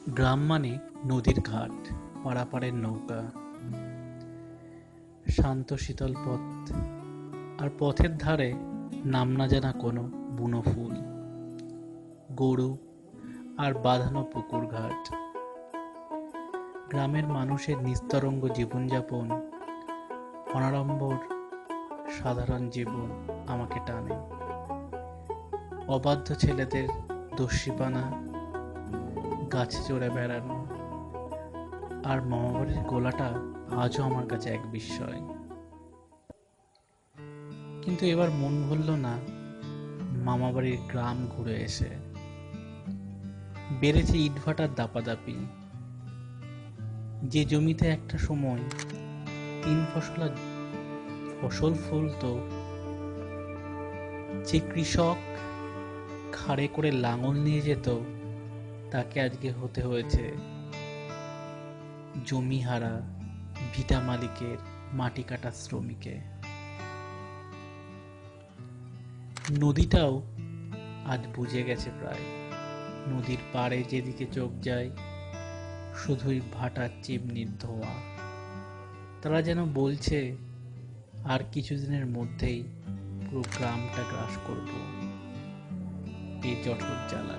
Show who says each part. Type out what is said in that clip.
Speaker 1: গ্রাম মানে নদীর ঘাট, পারাপারের নৌকা, শান্ত শীতল পথ, আর পথের ধারে নাম না জানা কোনো বুনো ফুল, গরু আর বাঁধানো পুকুর ঘাট। গ্রামের মানুষের নিস্তরঙ্গ জীবনযাপন, অনাড়ম্বর সাধারণ জীবন আমাকে টানে। অবাধ্য ছেলেদের দস্যিপানা, গাছে চড়ে বেড়ানো, আর মামাবাড়ির গোলাটা আজও আমার কাছে এক বিস্ময়। কিন্তু এবার মন ভরল না মামাবাড়ির গ্রাম ঘুরে এসে। বেড়েছে ইটভাটার দাপাদাপি। যে জমিতে একটা সময় 3 ফসলা ফসল ফলতো, যে কৃষক ঘাড়ে করে লাঙল নিয়ে যেত, তাকে আজকে হতে হয়েছে জমিহারা ভিটা মালিকের মাটি কাটা শ্রমিকে। নদীটাও আজ বুঝে গেছে প্রায়। নদীর পাড়ে যেদিকে চোখ যায় শুধুই ভাটার চিমনির ধোঁয়া। তারা যেন বলছে আর কিছুদিনের মধ্যেই পুরো গ্রামটা গ্রাস করব এই জঠর জ্বালা।